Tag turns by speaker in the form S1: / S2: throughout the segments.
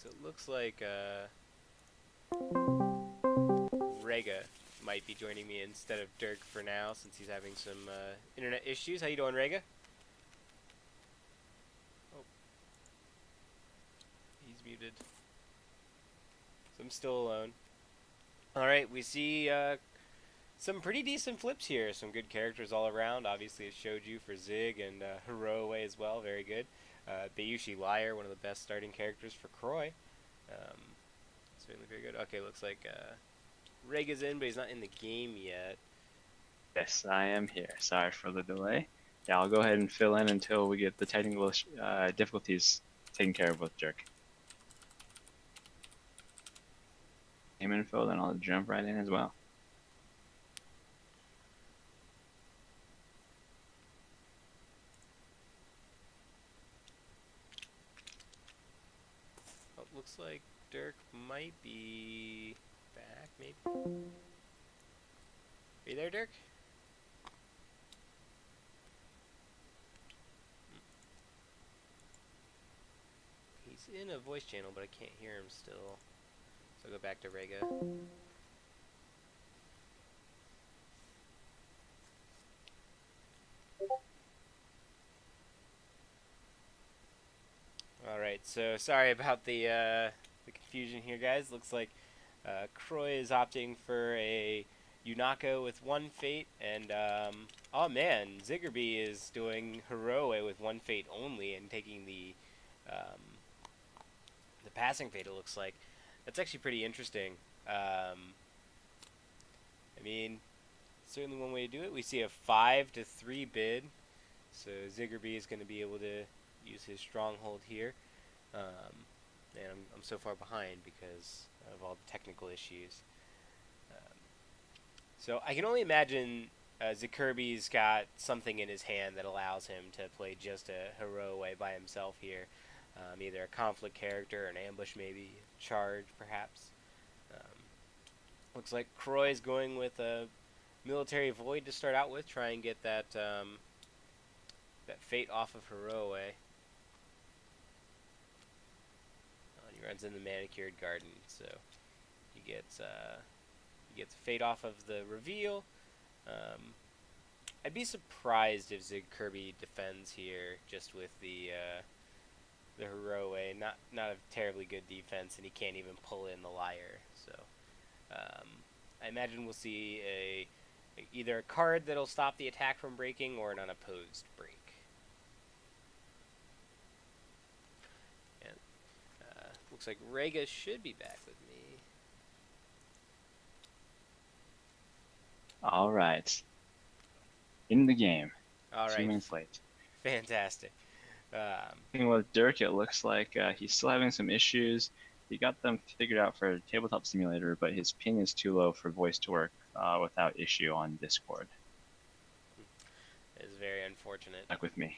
S1: So it looks like Rega might be joining me instead of Dirk for now, since he's having some internet issues. How you doing, Rega? Oh, he's muted. So I'm still alone. All right, we see some pretty decent flips here. Some good characters all around. Obviously, it showed you for Zig and Hiroue as well. Very good. Bayushi Liar, one of the best starting characters for Croy. Um, certainly very good. Okay, looks like Reg is in, but he's not in the game yet.
S2: Yes, I am here. Sorry for the delay. Yeah, I'll go ahead and fill in until we get the technical difficulties taken care of with Jerk. Game info, then I'll jump right in as well.
S1: Oh, looks like Dirk might be back, maybe. Are you there, Dirk? He's in a voice channel, but I can't hear him still. So I'll go back to Rega. Alright, so sorry about the confusion here, guys. Looks like Croy is opting for a Yunako with one fate, and oh man, Zigkirby is doing Hiroe with one fate only and taking um, the passing fate. It looks like that's actually pretty interesting. I mean, certainly one way to do it. We see a 5-3 bid, so Zigkirby is going to be able to use his stronghold here. And I'm so far behind because of all the technical issues. Um, so I can only imagine Zigkirby's got something in his hand that allows him to play just a Hiroe by himself here. Either a conflict character, an ambush maybe, charge perhaps. Um, looks like Croy's going with a military void to start out with, try and get that fate off of Hiroe. He runs in the manicured garden, so he gets fate off of the reveal. I'd be surprised if Zigkirby defends here just with the Hiroe. Not a terribly good defense, and he can't even pull in the liar. So I imagine we'll see either a card that'll stop the attack from breaking or an unopposed break. And looks like Rega should be back with me.
S2: All right. In the game.
S1: All
S2: 2
S1: right,
S2: minutes late.
S1: fantastic. Um,
S2: With Dirk, it looks like he's still having some issues. He got them figured out for Tabletop Simulator, but his ping is too low for voice to work without issue on Discord.
S1: is very unfortunate.
S2: Stuck with me.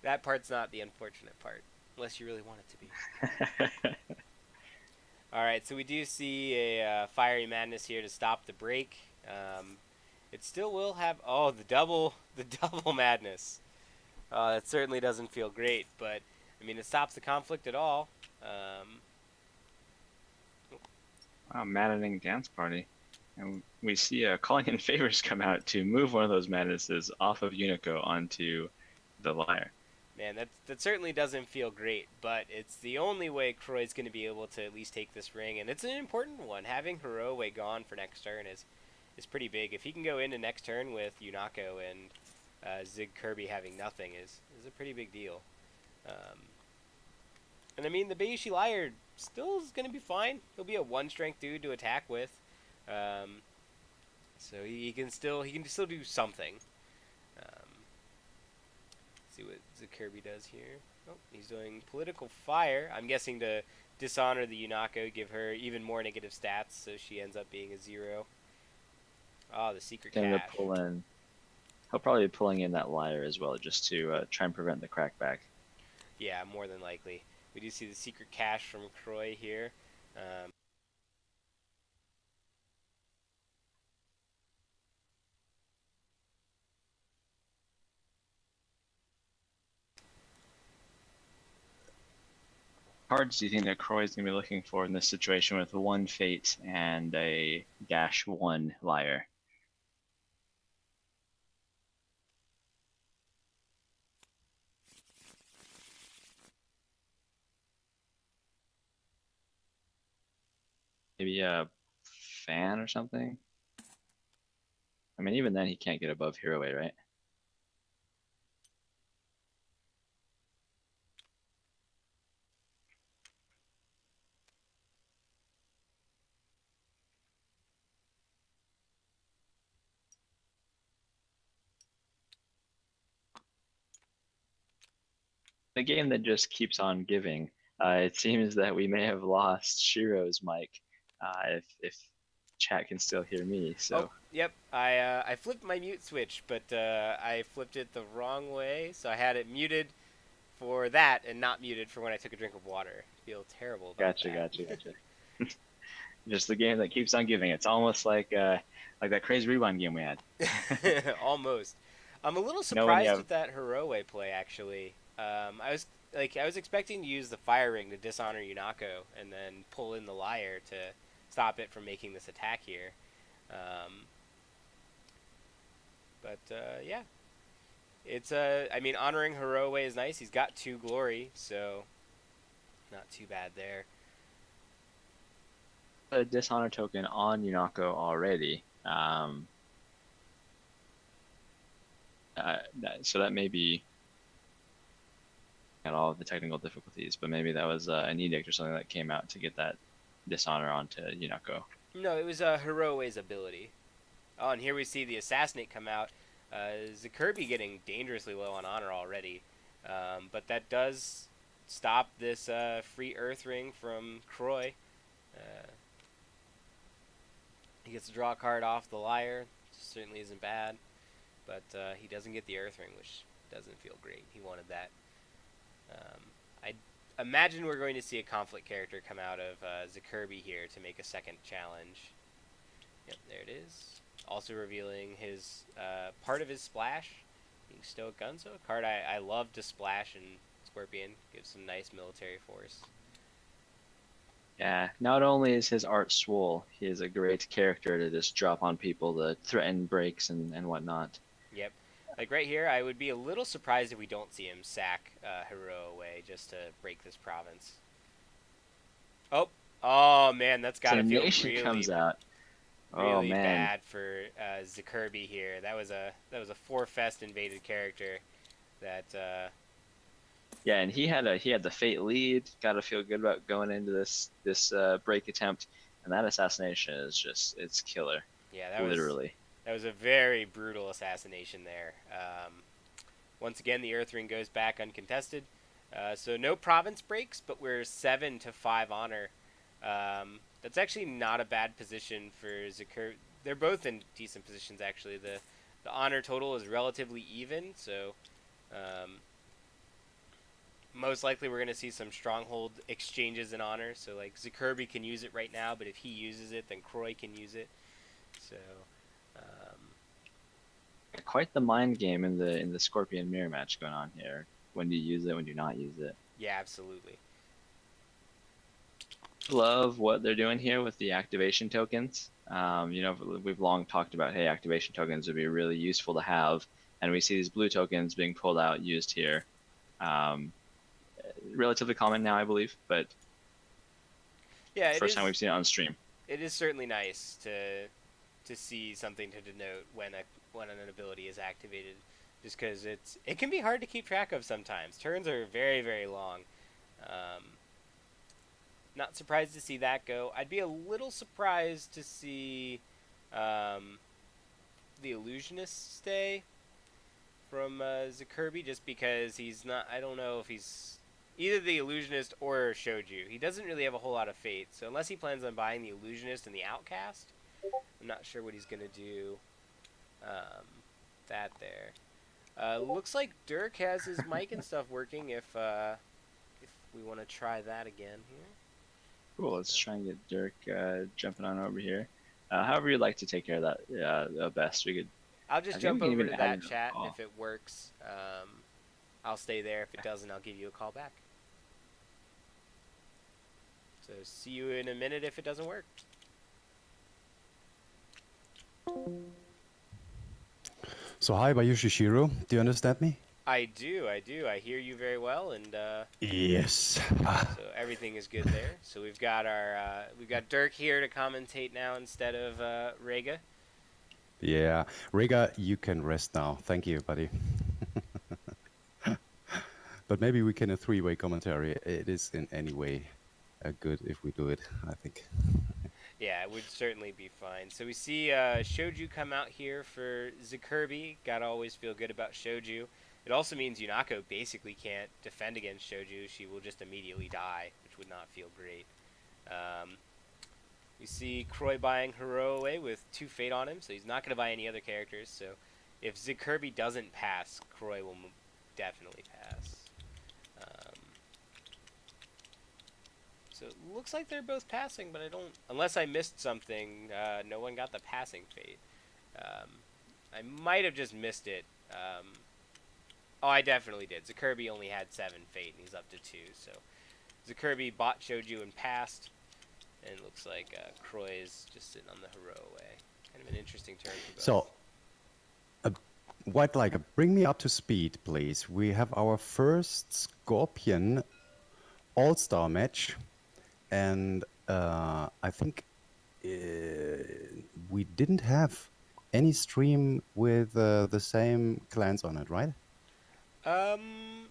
S1: That part's not the unfortunate part, unless you really want it to be. All right, so we do see a fiery madness here to stop the break. It still will have the double madness. That certainly doesn't feel great, but I mean it stops the conflict at all.
S2: Wow, maddening dance party. And we see Calling in Favors come out to move one of those madnesses off of Unico onto the Lyre.
S1: Man, that certainly doesn't feel great, but it's the only way Croy's going to be able to at least take this ring, and it's an important one. Having Hiroe gone for next turn is pretty big. If he can go into next turn with Yunako and Zigkirby having nothing is a pretty big deal. And I mean, the Bayushi Liar still is going to be fine. He'll be a 1 strength dude to attack with, um, so he can still do something. Um, see what Zigkirby does here. Oh, he's doing political fire. I'm guessing to dishonor the Yunako, give her even more negative stats, so she ends up being a 0. Oh, the secret cache.
S2: He'll probably be pulling in that Lyre as well, just to try and prevent the crackback.
S1: Yeah, more than likely. We do see the secret cache from Croy here.
S2: cards do you think that Croy is going to be looking for in this situation with one Fate and a -1 Liar? Maybe a fan or something? I mean, even then he can't get above Hero Way, right? The game that just keeps on giving. It seems that we may have lost Shiro's mic, if chat can still hear me.
S1: Oh,
S2: So
S1: yep. I flipped my mute switch, but I flipped it the wrong way, so I had it muted for that and not muted for when I took a drink of water. I feel terrible about
S2: gotcha,
S1: that.
S2: gotcha, gotcha. Just the game that keeps on giving. It's almost like that crazy rewind game we had.
S1: Almost. I'm a little
S2: No, when you
S1: surprised
S2: have
S1: with that Hiroe play actually. I was expecting to use the fire ring to dishonor Yunako and then pull in the liar to stop it from making this attack here. Um, but yeah, it's I mean, honoring Hiroe is nice. He's got 2 glory, so not too bad there.
S2: a dishonor token on Yunako already. So that may be at all of the technical difficulties, but maybe that was an edict or something that came out to get that dishonor onto Yunako.
S1: No, it was Hiroe's ability. Oh, and here we see the assassinate come out. Zigkirby getting dangerously low on honor already, but that does stop this free Earth Ring from Croy. Uh, he gets to draw a card off the liar. Certainly isn't bad, but he doesn't get the Earth Ring, which doesn't feel great. He wanted that. I imagine we're going to see a conflict character come out of Zigkirby here to make a second challenge. Yep, there it is. Also revealing his part of his splash, being Stoic Gunso, a card I love to splash in Scorpion. Gives some nice military force.
S2: Yeah, not only is his art swole, he is a great character to just drop on people to threaten breaks and whatnot.
S1: Yep. Like right here, I would be a little surprised if we don't see him sack Hero away just to break this province. Oh, oh man, that's got
S2: So
S1: to feel
S2: Nation
S1: really,
S2: comes out. Oh
S1: really
S2: man.
S1: bad for Zigkirby here. That was a 4 fest invaded character that
S2: Yeah, and he had the Fate lead. Got to feel good about going into this break attempt, and that assassination is just it's killer,
S1: yeah,
S2: literally.
S1: that was a very brutal assassination there. Once again, the Earth Ring goes back uncontested. So no province breaks, but we're 7-5 honor. That's actually not a bad position for Zikir. They're both in decent positions actually. The honor total is relatively even, so most likely we're going to see some stronghold exchanges in honor. So like Zikirby can use it right now, but if he uses it, then Croy can use it. So
S2: Quite the mind game in the Scorpion mirror match going on here. When do you use it? When do you not use it?
S1: yeah, absolutely.
S2: Love what they're doing here with the activation tokens. We've long talked about, hey, activation tokens would be really useful to have, and we see these blue tokens being pulled out, used here. Relatively common now, I believe, but
S1: Yeah,
S2: first time we've seen it on stream.
S1: It is certainly nice to see something to denote when an ability is activated, just because it can be hard to keep track of sometimes. Turns are very very long. Um, Not surprised to see that go. I'd be a little surprised to see the illusionist stay from Zikirby, just because he's not. I don't know if he's either the illusionist or Shoju. He doesn't really have a whole lot of fate, so unless he plans on buying the illusionist and the outcast, I'm not sure what he's gonna do. That there. Looks like Dirk has his mic and stuff working. If we want to try that again here.
S2: Cool. Let's try and get Dirk jumping on over here. However you'd like to take care of that, best. We could.
S1: I'll just
S2: I think
S1: jump
S2: we can
S1: over
S2: even
S1: to
S2: add
S1: that
S2: in a
S1: chat, and
S2: call.
S1: if it works, I'll stay there. If it doesn't, I'll give you a call back. So see you in a minute if it doesn't work.
S3: So hi, Bayushi. Do you understand me?
S1: I do, I do. I hear you very well, and
S3: Yes.
S1: so everything is good there. So we've got Dirk here to commentate now instead of Rega.
S3: Yeah. Rega, you can rest now. Thank you, buddy. But maybe we can a three-way commentary. It is in any way good if we do it, I think.
S1: Yeah, it would certainly be fine. So we see Shoju come out here for Zigkirby. Gotta always feel good about Shoju. It also means Yunako basically can't defend against Shoju. She will just immediately die, which would not feel great. Um, we see Croy buying Hero away with 2 Fate on him, so he's not going to buy any other characters. So if Zigkirby doesn't pass, Croy will definitely pass. Um, So it looks like they're both passing, but I don't. Unless I missed something, no one got the passing fate. Um, I might have just missed it. Oh, I definitely did. Zigkirby only had 7 fate, and he's up to 2. So Zigkirby bought Shoju and passed, and it looks like Croy is just sitting on the hero away. Kind of an interesting turn for both.
S3: So, bring me up to speed, please. We have our first Scorpion All-Star match, and I think we didn't have any stream with the same clans on it, right?
S1: Um,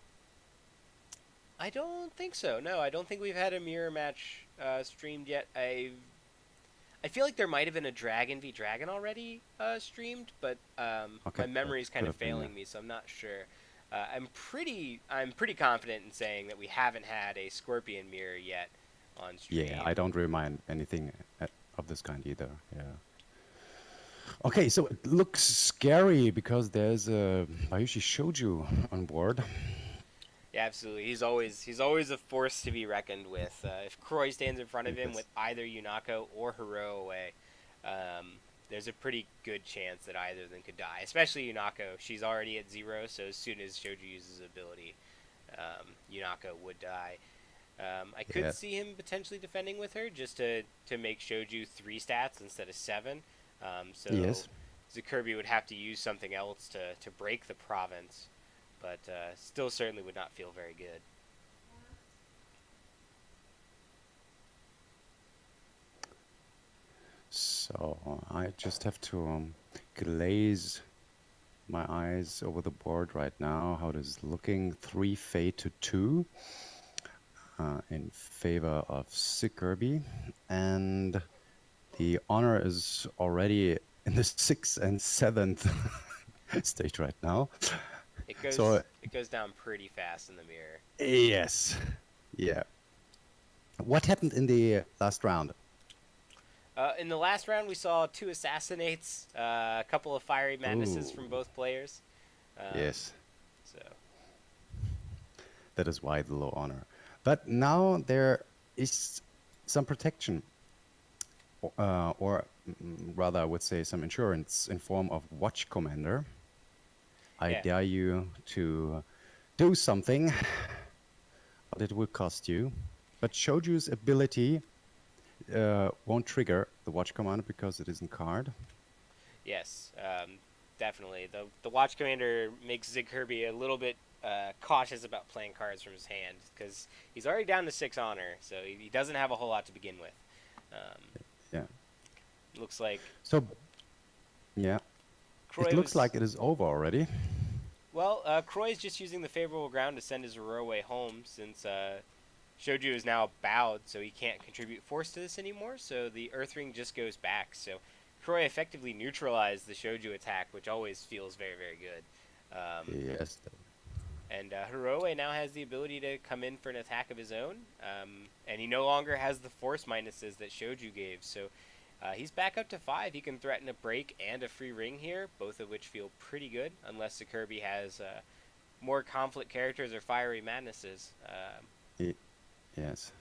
S1: I don't think so. No, I don't think we've had a mirror match streamed yet. I feel like there might have been a Dragon v Dragon already streamed, but
S3: Okay,
S1: my memory is
S3: that
S1: kind
S3: could
S1: of
S3: have been,
S1: failing me, so I'm not sure. I'm pretty confident in saying that we haven't had a Scorpion mirror yet on stream.
S3: yeah, I don't remind anything of this kind either. Yeah. Okay, so it looks scary because there's a Bayushi Shouju on board.
S1: Yeah, absolutely. He's always a force to be reckoned with. If Croy stands in front of him
S3: Yes.
S1: with either Yunako or Hero away, there's a pretty good chance that either of them could die. Especially Yunako. She's already at 0, so as soon as Shoju uses his ability, Yunako would die. I could
S3: Yeah.
S1: see him potentially defending with her just to make Shoju 3 stats instead of 7. So
S3: Yes.
S1: Zigkirby would have to use something else to break the province, but still certainly would not feel very good.
S3: So I just have to glaze my eyes over the board right now. How this is looking? 3 fate to 2 in favor of Zigkirby, and the honor is already in the 6th and 7th stage right now. So
S1: It goes down pretty fast in the mirror.
S3: yes, yeah. What happened in the last round?
S1: In the last round, we saw 2 assassinates, a couple of fiery madnesses from
S3: Ooh.
S1: both players.
S3: Yes,
S1: So
S3: that is why the low honor. But now there is some protection, or rather, I would say some insurance in form of Watch Commander. I
S1: yeah,
S3: dare you to do something, but it will cost you. But Shoju's ability won't trigger the Watch Commander because it isn't card.
S1: yes, definitely. The Watch Commander makes Zigkirby a little bit cautious about playing cards from his hand because he's already down to 6 honor, so he doesn't have a whole lot to begin with.
S3: Yeah.
S1: Looks like
S3: So, yeah.
S1: Croy
S3: It looks
S1: was
S3: like it is over already.
S1: well. Croy's just using the favorable ground to send his Aurora home since Shoju is now bowed, so he can't contribute force to this anymore. So the Earth Ring just goes back. So Croy effectively neutralized the Shoju attack, which always feels very, very good.
S3: Yes.
S1: And Hiroe now has the ability to come in for an attack of his own, and he no longer has the force minuses that Shoju gave. So he's back up to 5. He can threaten a break and a free ring here, both of which feel pretty good, unless Zigkirby has more conflict characters or fiery madnesses.
S3: Yes.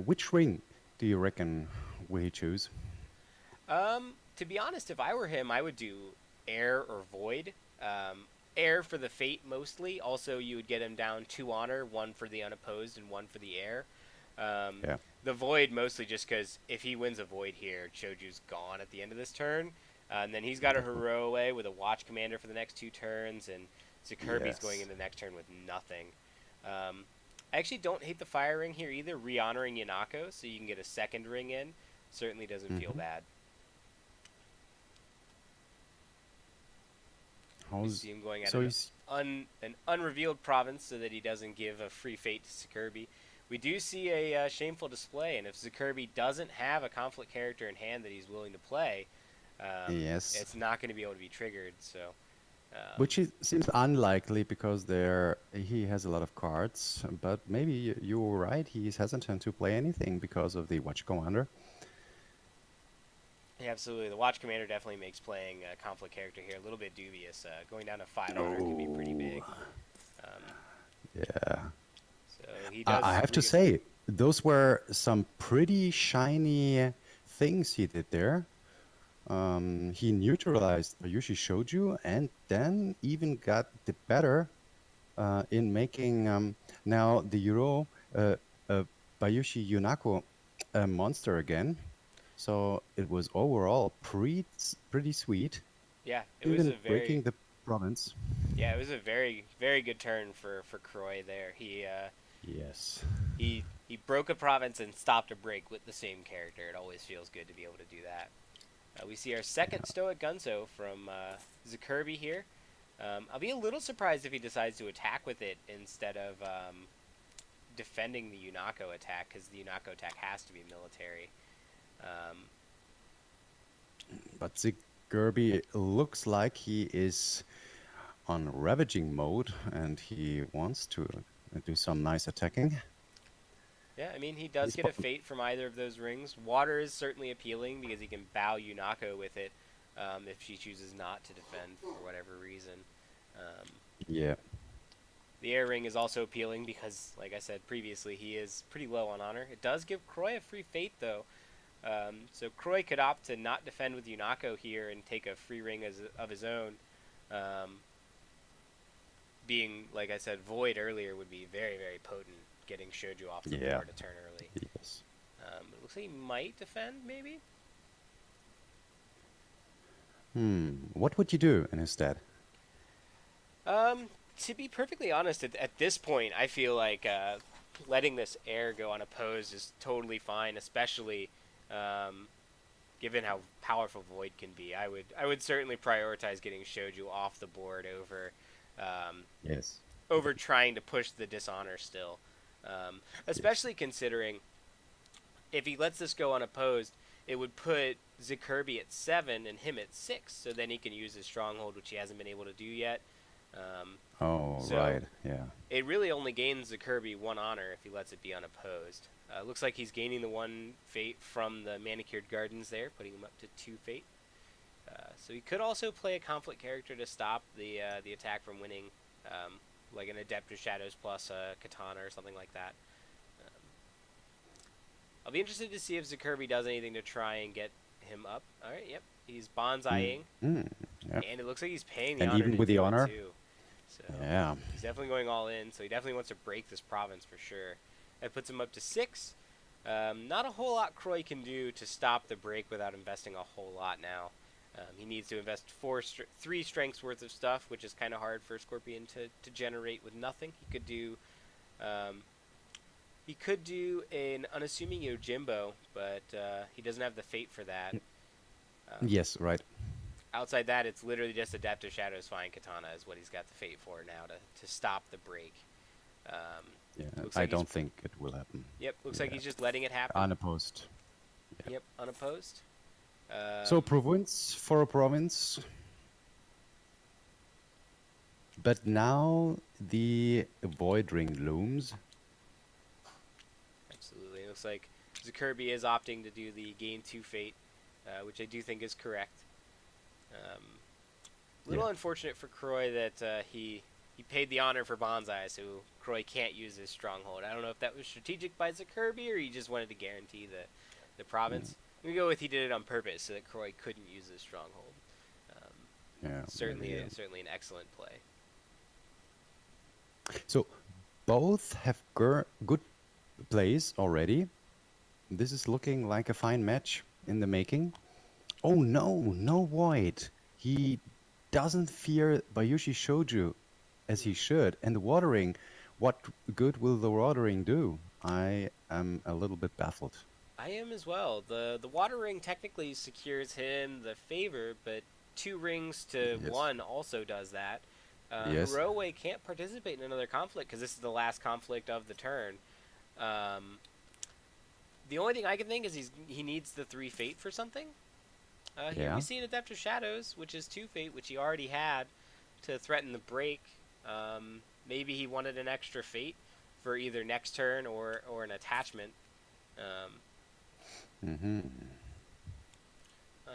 S3: Which ring do you reckon will he choose?
S1: To be honest, if I were him, I would do air or void. Air for the fate mostly. Also, you would get him down 2 honor, 1 for the unopposed and 1 for the air.
S3: Yeah.
S1: The Void mostly just because if he wins a Void here, Choju's gone at the end of this turn. And then he's got a Hero away with a Watch Commander for the next 2 turns, and Zigkirby's going
S3: Yes.
S1: into the next turn with nothing. I actually don't hate the Fire Ring here either, re-honoring Yanako, so you can get a second ring in. Certainly doesn't feel
S3: Mm-hmm.
S1: bad. We
S3: How's
S1: see him going at
S3: so he's
S1: an unrevealed province so that he doesn't give a free fate to Zigkirby. We do see a shameful display, and if Zigkirby doesn't have a conflict character in hand that he's willing to play,
S3: yes,
S1: it's not going to be able to be triggered. So, um,
S3: which seems unlikely because there he has a lot of cards, but maybe you're right. He's hesitant to play anything because of the Watch Commander.
S1: yeah, absolutely, the Watch Commander definitely makes playing a conflict character here a little bit dubious. Going down to 5 honor can be pretty big. Um,
S3: Yeah.
S1: so he
S3: I
S1: does.
S3: have to say, those were some pretty shiny things he did there. He neutralized Bayushi Shouju and then even got the better in making now the Euro Bayushi Yunako a monster again. So it was overall pretty sweet,
S1: Yeah, it was
S3: even
S1: a
S3: breaking the province.
S1: it was a very good turn for Croy there.
S3: Yes.
S1: He broke a province and stopped a break with the same character. It always feels good to be able to do that. We see our second Stoic Gunso from Zigkirby here. I'll be a little surprised if he decides to attack with it instead of defending the Yunako attack, because the Yunako attack has to be military. Um,
S3: But Zigkirby looks like he is on ravaging mode and he wants to do some nice attacking.
S1: yeah, I mean, he does
S3: He's
S1: get a fate from either of those rings. Water is certainly appealing because he can bow Yunako with it if she chooses not to defend for whatever reason. Um,
S3: Yeah.
S1: The air ring is also appealing because, like I said previously, he is pretty low on honor. It does give Croy a free fate, though. So Croy could opt to not defend with Yunako here and take a free ring of his own. Being, like I said, Void earlier would be very potent, getting Shouju off the board a turn early.
S3: Yes.
S1: It looks like he might defend, maybe?
S3: What would you do in his stead?
S1: To be perfectly honest, at this point, I feel like letting this air go unopposed is totally fine, especially given how powerful Void can be. I would certainly prioritize getting Shouju off the board
S3: Yes.
S1: over trying to push the dishonor still. Especially considering if he lets this go unopposed, it would put Zigkirby at 7 and him at 6, so then he can use his stronghold, which he hasn't been able to do yet. So
S3: Right. Yeah.
S1: it really only gains Zigkirby 1 honor if he lets it be unopposed. Looks like he's gaining the 1 fate from the Manicured Gardens there, putting him up to 2 fate. So he could also play a conflict character to stop the attack from winning, like an Adept of Shadows plus a Katana or something like that. I'll be interested to see if Zigkirby does anything to try and get him up. All right, yep, he's bonsaiing,
S3: Yeah.
S1: and it looks like he's paying the
S3: And
S1: honor
S3: even
S1: to
S3: with the
S1: do it
S3: honor?
S1: too. So
S3: Yeah.
S1: he's definitely going all in. So he definitely wants to break this province for sure. That puts him up to 6. Not a whole lot Croy can do to stop the break without investing a whole lot now. He needs to invest 3 strengths worth of stuff, which is kind of hard for Scorpion to generate with nothing. He could do an unassuming Yojimbo, but he doesn't have the fate for that.
S3: Yes. Right.
S1: Outside that, it's literally just Adaptive Shadows Fine Katana is what he's got the fate for now to stop the break.
S3: Yeah.
S1: Looks
S3: I
S1: like
S3: don't think it will happen.
S1: Yep, looks like he's just letting it happen.
S3: Unopposed.
S1: Yep, unopposed.
S3: So province for a province. But now the Void Ring looms.
S1: Absolutely. It looks like Zigkirby is opting to do the gain 2 fate, which I do think is correct. A little unfortunate for Croy that he paid the honor for Bonsai, so Croy can't use his stronghold. I don't know if that was strategic by Zigkirby or he just wanted to guarantee the province. We go with he did it on purpose so that Croy couldn't use his stronghold. Certainly an excellent play.
S3: So both have good plays already. this is looking like a fine match in the making. Oh no, no void. He doesn't fear Bayushi Shouju as he should. And the watering, what good will the watering do? I am a little bit baffled.
S1: I am as well. The water ring technically secures him the favor, but 2 rings to
S3: Yes.
S1: 1 also does that.
S3: Yes.
S1: Hiroe can't participate in another conflict because this is the last conflict of the turn. Um, the only thing I can think is he needs the 3 fate for something. Here we
S3: Yeah.
S1: see an Adept of Shadows, which is 2 fate, which he already had to threaten the break. Maybe he wanted an extra fate for either next turn or an attachment. Um,
S3: Hmm.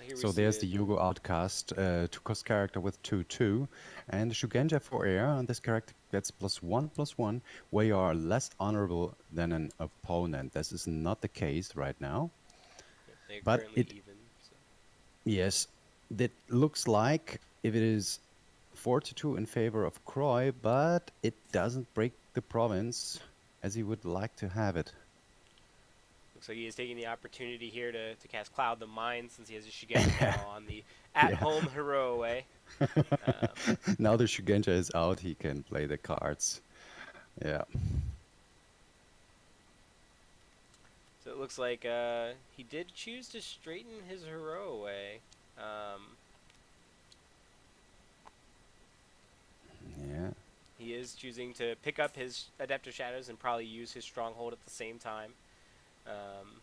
S1: Here we
S3: So
S1: see
S3: there's
S1: it.
S3: the Yugo Outcast, 2-cost character with 2/2, and the Shugenja for air, and this character gets +1/+1, where you are less honorable than an opponent. This is not the case right now,
S1: They're
S3: but
S1: currently even. So.
S3: yes, that looks like if it is 4-2 in favor of Croy, but it doesn't break the province as he would like to have it.
S1: Looks like he is taking the opportunity here to cast Cloud the Mind since he has a Shigenja now on the at-home Hiroe.
S3: Now the Shugenja is out, he can play the cards. Yeah.
S1: So it looks like he did choose to straighten his Hiroe.
S3: Yeah.
S1: He is choosing to pick up his Adept of Shadows and probably use his Stronghold at the same time. I'm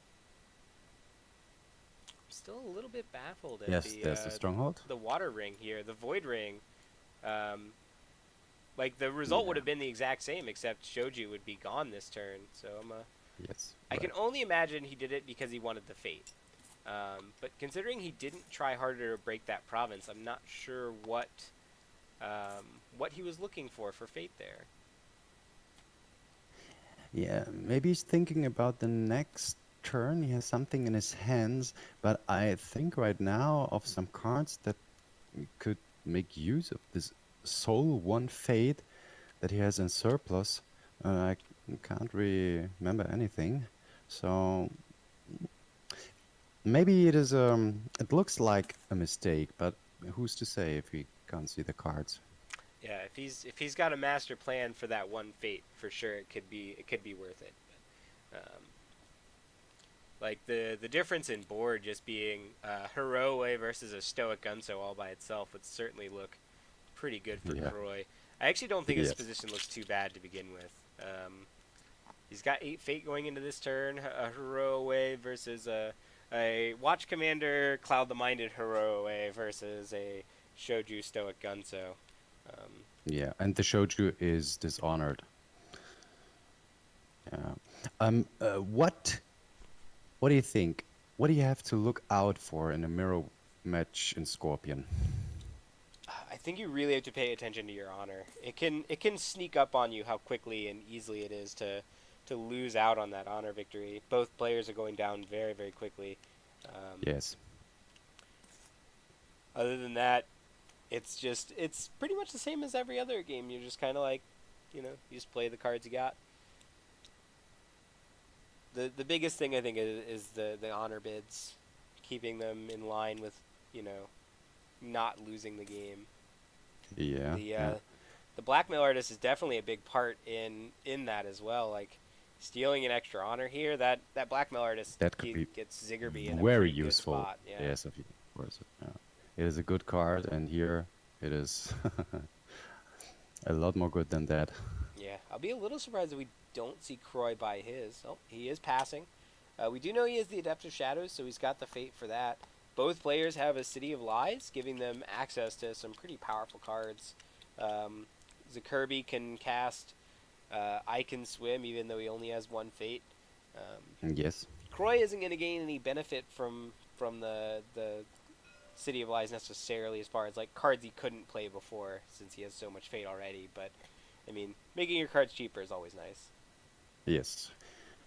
S1: still a little bit baffled at
S3: Yes, there's the stronghold.
S1: the Water Ring here, the Void Ring. Like the result would
S3: Yeah.
S1: have been the exact same, except Shoju would be gone this turn. So
S3: Yes.
S1: I
S3: Right.
S1: can only imagine he did it because he wanted the fate. But considering he didn't try harder to break that province, I'm not sure what he was looking for fate there.
S3: Yeah, maybe he's thinking about the next turn. He has something in his hands, but I think right now of some cards that could make use of this Soul One Fate that he has in surplus. I can't really remember anything, so maybe it is. It looks like a mistake, but who's to say if we can't see the cards?
S1: Yeah, if he's got a master plan for that one fate, for sure it could be worth it. Like the difference in board just being Hiroe versus a Stoic Gunso all by itself would certainly look pretty good for
S3: Yeah.
S1: Croy. I actually don't think his
S3: Yes.
S1: position looks too bad to begin with. He's got 8 fate going into this turn. A Hiroe versus a Watch Commander Cloud the Minded Hiroe versus a Shoju Stoic Gunso.
S3: Yeah, and the shoju is dishonored. Yeah. What do you think? What do you have to look out for in a mirror match in Scorpion?
S1: I think you really have to pay attention to your honor. It can sneak up on you how quickly and easily it is to lose out on that honor victory. Both players are going down very, very quickly.
S3: Yes.
S1: Other than that, it's pretty much the same as every other game. You're just kind of like, you just play the cards you got. The biggest thing I think is the honor bids, keeping them in line with, not losing the game.
S3: Yeah.
S1: The blackmail artist is definitely a big part in that as well. Like stealing an extra honor here, that blackmail artist
S3: That could be
S1: gets Zigkirby in a
S3: very
S1: pretty good
S3: useful.
S1: spot. Yeah.
S3: Yes, of course. Yeah. It is a good card, and here it is a lot more good than that.
S1: Yeah, I'll be a little surprised if we don't see Croy buy his. Oh, he is passing. We do know he is the Adept of Shadows, so he's got the fate for that. Both players have a City of Lies, giving them access to some pretty powerful cards. Zigkirby can cast I Can Swim, even though he only has 1 fate.
S3: Yes.
S1: Croy isn't going to gain any benefit from the City of Lies necessarily, as far as like cards he couldn't play before, since he has so much fate already. But I mean, making your cards cheaper is always nice.
S3: Yes.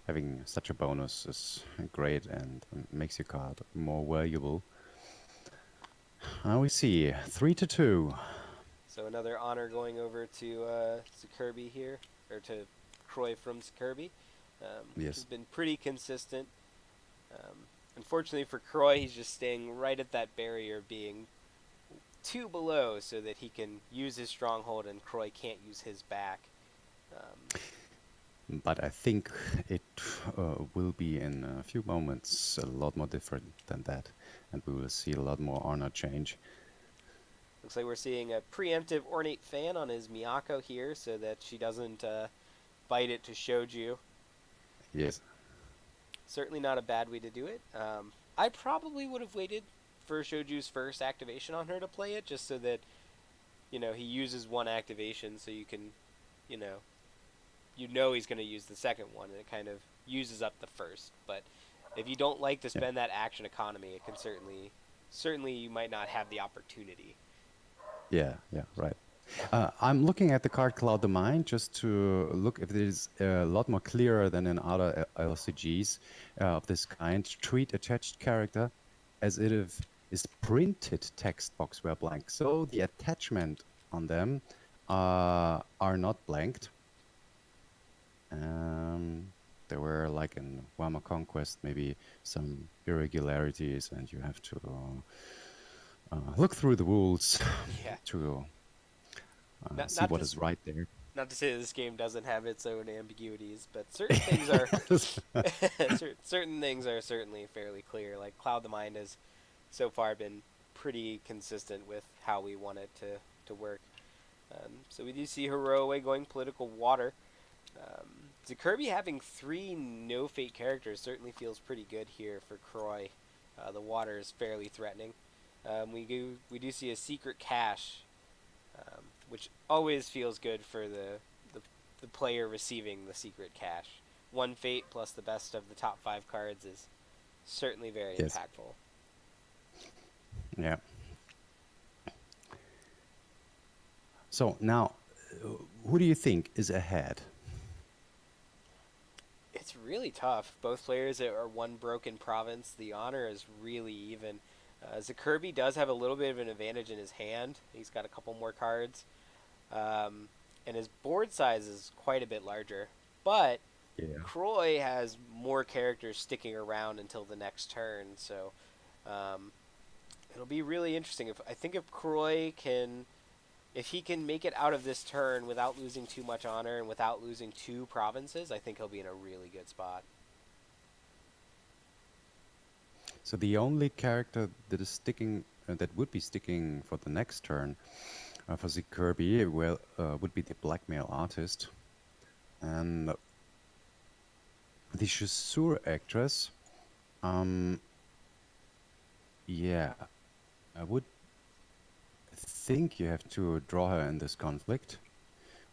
S3: Having such a bonus is great and makes your card more valuable. Now we see 3-2.
S1: So another honor going over to Zigkirby here, or to Croy from Zigkirby. Which
S3: Yes.
S1: has been pretty consistent. Unfortunately for Croy, he's just staying right at that barrier, being 2 below, so that he can use his stronghold and Croy can't use his back.
S3: But I think it will be in a few moments a lot more different than that, and we will see a lot more honor change.
S1: Looks like we're seeing a preemptive Ornate Fan on his Miyako here, so that she doesn't bite it to Shoju.
S3: Yes.
S1: Certainly not a bad way to do it. I probably would have waited for Shoju's first activation on her to play it, just so that, he uses one activation, so you can, you know he's going to use the second one, and it kind of uses up the first. But if you don't like to spend that action economy, it can certainly you might not have the opportunity.
S3: Yeah, right. I'm looking at the card Cloud the Mind just to look if it is a lot more clearer than in other LCGs of this kind. Treat attached character as if is printed text box were blank. So the attachment on them are not blanked. There were, like in Warhammer Conquest, maybe some irregularities, and you have to look through the rules to see what is right there.
S1: Not to say that this game doesn't have its own ambiguities, but certain things are certain things are certainly fairly clear. Like Cloud the Mind has so far been pretty consistent with how we want it to work. So we do see Heroe going political water. Zigkirby having 3 no fate characters certainly feels pretty good here for Croy. The water is fairly threatening. We do see a secret cache, which always feels good for the player receiving the secret cache. 1 fate plus the best of the top 5 cards is certainly very impactful.
S3: Yeah. So now, who do you think is ahead?
S1: It's really tough. Both players are 1 broken province. The honor is really even. Zigkirby does have a little bit of an advantage in his hand. He's got a couple more cards. And his board size is quite a bit larger. But Croy has more characters sticking around until the next turn. So it'll be really interesting. I think if Croy can... If he can make it out of this turn without losing too much honor and without losing 2 provinces, I think he'll be in a really good spot.
S3: So the only character that is sticking, that would be sticking for the next turn for Zigkirby, would be the Blackmail Artist. And the Chasseur Actress, I would think you have to draw her in this conflict,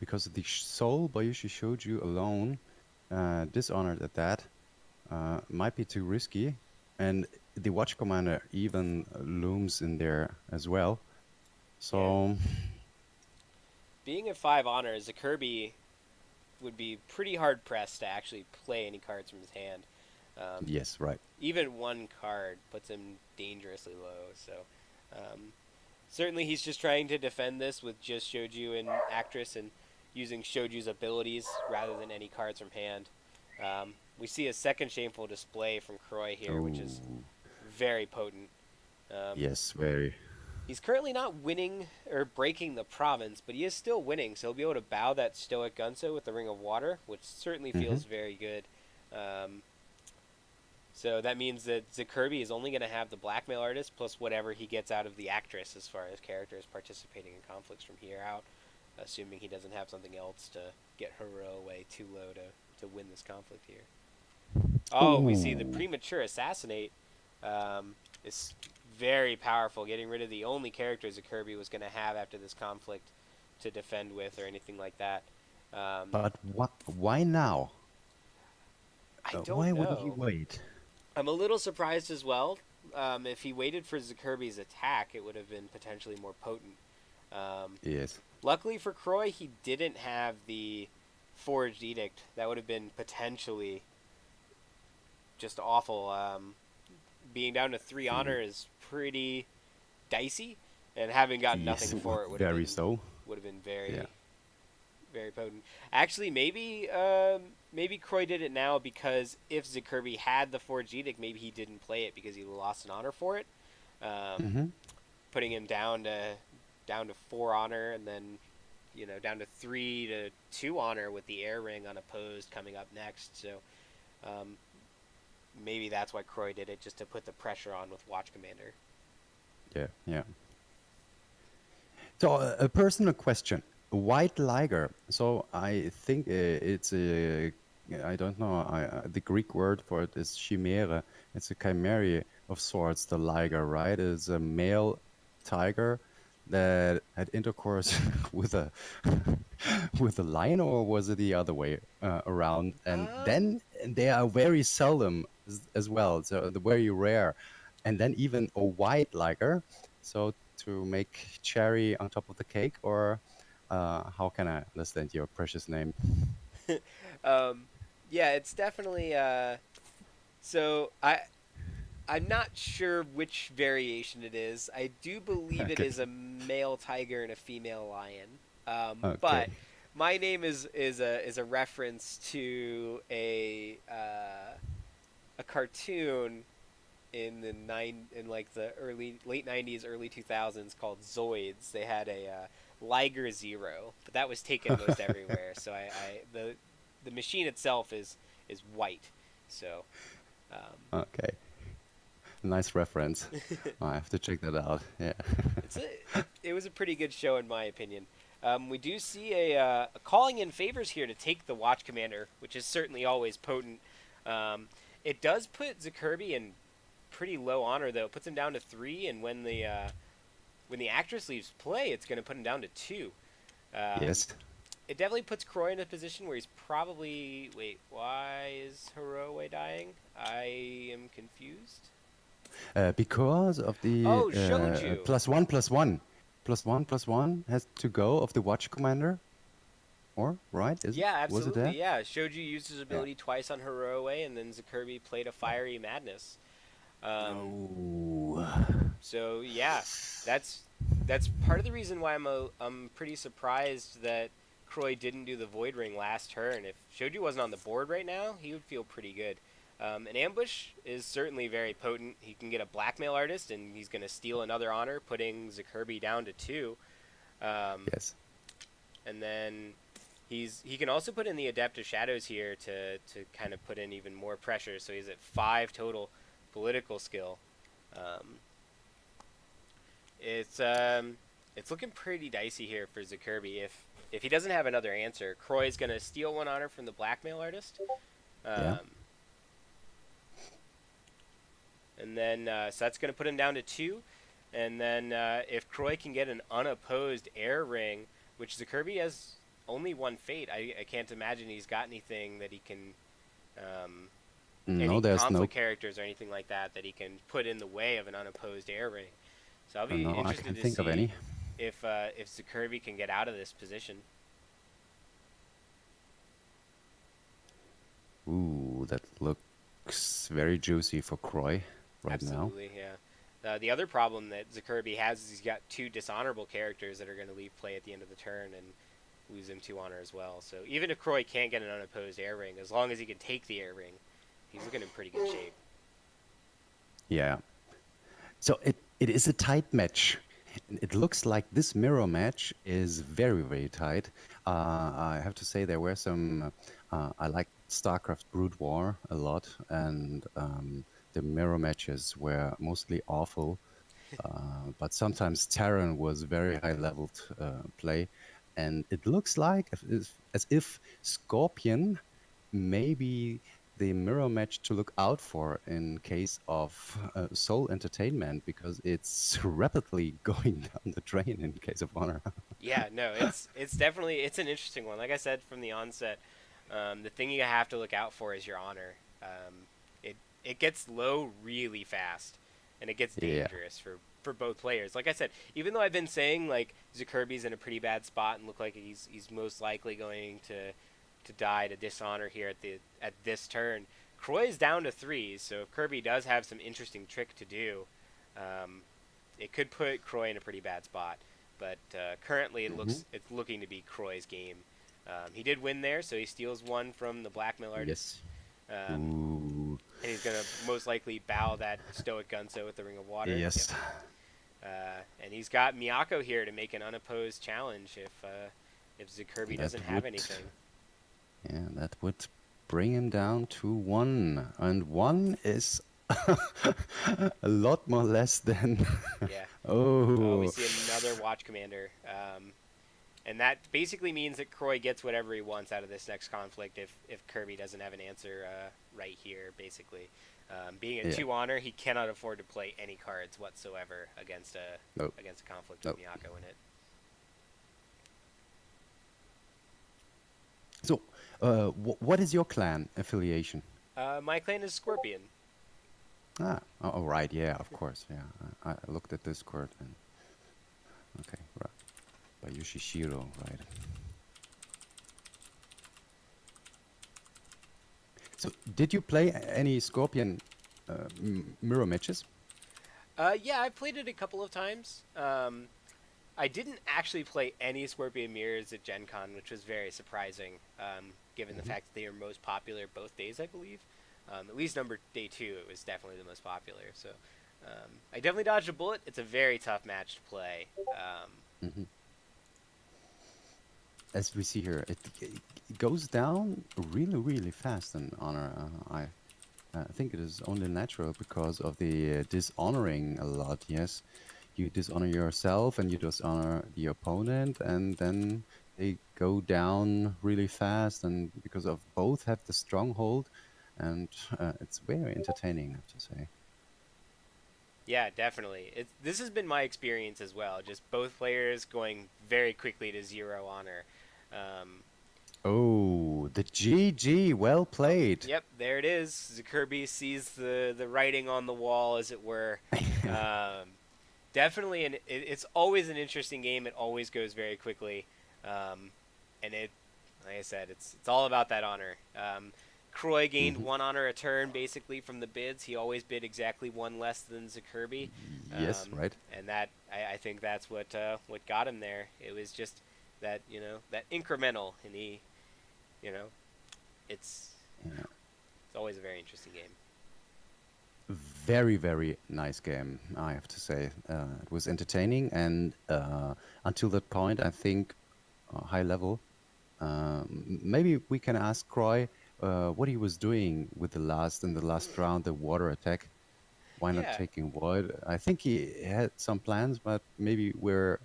S3: because the Soul Bayushi Shouju alone, dishonored at that, might be too risky, and the Watch Commander even looms in there as well. So,
S1: being at 5 honors, Zigkirby would be pretty hard pressed to actually play any cards from his hand.
S3: Yes, right.
S1: Even 1 card puts him dangerously low. So certainly he's just trying to defend this with just Shoju and Actress and using Shoju's abilities rather than any cards from hand. We see a second Shameful Display from Croy here, which is very potent.
S3: Yes, very.
S1: He's currently not winning or breaking the province, but he is still winning, so he'll be able to bow that Stoic Gunso with the Ring of Water, which certainly feels very good. So that means that Zigkirby is only going to have the Blackmail Artist plus whatever he gets out of the Actress as far as characters participating in conflicts from here out, assuming he doesn't have something else to get Heroe away too low to win this conflict here. Oh, we see the Premature Assassinate is very powerful, getting rid of the only characters Zigkirby was going to have after this conflict to defend with or anything like that.
S3: But why now?
S1: I don't
S3: why
S1: know.
S3: wouldn't he wait?
S1: I'm a little surprised as well. If he waited for Zigkirby's attack, it would have been potentially more potent.
S3: Yes.
S1: Luckily for Croy, he didn't have the Forged Edict. That would have been potentially just awful. Being down to 3 honor is pretty dicey, and having gotten nothing for it would have been very very potent. Actually, maybe Croy did it now because if Zigkirby had the Forged Edict, maybe he didn't play it because he lost an honor for it, um,
S3: Mm-hmm.
S1: putting him down to 4 honor, and then down to 3 to 2 honor with the air ring unopposed coming up next. So um, maybe that's why Croy did it, just to put the pressure on with Watch Commander.
S3: Yeah, yeah. So a personal question: White liger. So I think it's a, I don't know. The Greek word for it is chimera. It's a chimera of sorts. The liger, right? Is a male tiger that had intercourse with a with a lion, or was it the other way around? And
S1: Um,
S3: then they are very seldom as well. So the very rare, and then even a white liger. So to make cherry on top of the cake, or how can I understand your precious name?
S1: um, yeah, it's definitely. So I'm not sure which variation it is. I do believe it
S3: Okay,
S1: is a male tiger and a female lion. But
S3: okay.
S1: my name is a reference to a cartoon in the early late '90s, early 2000s called Zoids. They had a Liger Zero, but that was taken most everywhere. So the machine itself is white. So um,
S3: Okay, nice reference. I have to check that out. Yeah.
S1: it was a pretty good show in my opinion. We do see a calling in favors here to take the Watch Commander, which is certainly always potent. Um, it does put Zikirby in pretty low honor though. It puts him down to 3, and when the actress leaves play, it's going to put him down to 2. Um,
S3: Yes.
S1: it definitely puts Croy in a position where he's probably wait. Why is Hiroe dying? I am confused.
S3: Because of the
S1: Oh, Shoju.
S3: plus one has to go of the watch commander, or right? Is it?
S1: Yeah,
S3: Was it
S1: absolutely.
S3: that?
S1: Yeah, Shoju used his
S3: Yeah.
S1: ability twice on Hiroe, and then Zikirby played a Fiery Madness. Um,
S3: Oh.
S1: so yeah, that's that's part of the reason why I'm pretty surprised that Croy didn't do the Void Ring last turn. If Shoju wasn't on the board right now, he would feel pretty good. An ambush is certainly very potent. He can get a blackmail artist, and he's going to steal another honor, putting Zikirby down to 2. Um,
S3: Yes.
S1: and then he can also put in the Adept of Shadows here to kind of put in even more pressure. So he's at 5 total political skill. Um, it's looking pretty dicey here for Zikirby. If he doesn't have another answer, Croy's gonna steal 1 honor from the blackmail artist.
S3: Yeah.
S1: Um, and then so that's gonna put him down to 2. And then if Croy can get an unopposed air ring, which Zikirby has only 1 fate, I can't imagine he's got anything that he can,
S3: No,
S1: any
S3: there's no.
S1: conflict characters or anything like that he can put in the way of an unopposed air ring. So I'll be
S3: No, I
S1: interested
S3: can't
S1: to
S3: think of
S1: see
S3: any.
S1: if Zikirby can get out of this position.
S3: Ooh, that looks very juicy for Croy right now.
S1: Absolutely, yeah. The other problem that Zikirby has is he's got 2 dishonorable characters that are going to leave play at the end of the turn and lose him 2 honor as well. So even if Croy can't get an unopposed air ring, as long as he can take the air ring, he's looking in pretty good shape.
S3: Yeah. So it is a tight match. It looks like this mirror match is very, very tight. I have to say there were some. I like StarCraft Brood War a lot, and the mirror matches were mostly awful. But sometimes Terran was very high-leveled play, and it looks like as if Scorpion may be the mirror match to look out for in case of Soul Entertainment, because it's rapidly going down the drain in case of Honor.
S1: Yeah, no, it's definitely it's an interesting one. Like I said from the onset, the thing you have to look out for is your honor. It gets low really fast, and it gets
S3: Yeah.
S1: dangerous for both players. Like I said, even though I've been saying like Zikirby's in a pretty bad spot and look like he's most likely going to die to dishonor here at this turn, Croy's down to 3. So if Kirby does have some interesting trick to do, um, it could put Croy in a pretty bad spot. But currently,
S3: Hmm.
S1: it's looking to be Croy's game. He did win there, so he steals one from the blackmail artist.
S3: Yes.
S1: Um,
S3: Ooh.
S1: and he's going to most likely bow that Stoic Gunso with the Ring of Water. Yep.
S3: Yes.
S1: And he's got Miyako here to make an unopposed challenge if Zigkirby
S3: That
S1: doesn't have
S3: would,
S1: anything.
S3: yeah, that would bring him down to 1. And 1 is a lot more less than.
S1: Yeah. We
S3: Oh.
S1: see another Watch Commander. And that basically means that Croy gets whatever he wants out of this next conflict if Kirby doesn't have an answer right here, basically. Being a
S3: Yeah.
S1: 2 honor, he cannot afford to play any cards whatsoever against a
S3: Nope.
S1: conflict
S3: Nope.
S1: with Miyako in it.
S3: So, what is your clan affiliation?
S1: My clan is Scorpion.
S3: Ah, oh, right, yeah, of course, yeah. I looked at Discord and okay, right. By Yoshishiro, right. So, did you play any Scorpion mirror matches?
S1: Yeah, I played it a couple of times. I didn't actually play any Scorpion mirrors at Gen Con, which was very surprising, given the fact that they were most popular both days, I believe. At least day 2, it was definitely the most popular. So I definitely dodged a bullet. It's a very tough match to play.
S3: Hmm. As we see here, it goes down really, really fast in Honor. I think it is only natural because of the dishonoring a lot, yes. You dishonor yourself and you dishonor the opponent, and then they go down really fast, and because of both have the stronghold, and it's very entertaining, I have to say.
S1: Yeah, definitely. This has been my experience as well. Just both players going very quickly to 0 honor. Um,
S3: Oh, the GG, well played.
S1: Yep, there it is. Zigkirby sees the writing on the wall, as it were. Um, Definitely, it's always an interesting game. It always goes very quickly, and like I said, it's all about that honor. Croy gained
S3: Mhm.
S1: 1 honor a turn basically from the bids. He always bid exactly 1 less than Zigkirby,
S3: Yes, right.
S1: and that I think that's what got him there. It was just that that incremental, and he you know it's
S3: Yeah.
S1: it's always a very interesting game.
S3: Very, very nice game, I have to say. It was entertaining, and until that point, I think high level. Maybe we can ask Croy what he was doing with in the last round, the water attack. Why not
S1: Yeah,
S3: taking wood? I think he had some plans, but maybe we're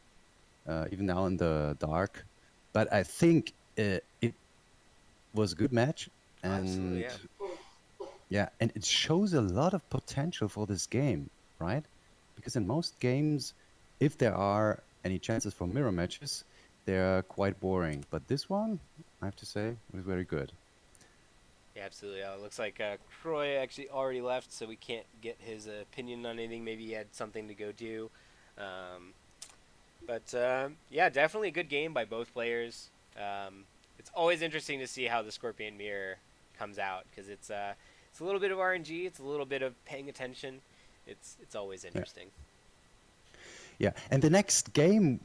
S3: even now in the dark. But I think it was a good match,
S1: absolutely.
S3: and
S1: Yeah.
S3: yeah, and it shows a lot of potential for this game, right? Because in most games, if there are any chances for mirror matches, they're quite boring. But this one, I have to say, was very good.
S1: Yeah, absolutely. It looks like Croy actually already left, so we can't get his opinion on anything. Maybe he had something to go do. Um, but yeah, definitely a good game by both players. It's always interesting to see how the Scorpion Mirror comes out because it's a little bit of RNG. It's a little bit of paying attention. It's always
S3: Yeah,
S1: interesting.
S3: yeah. And the next game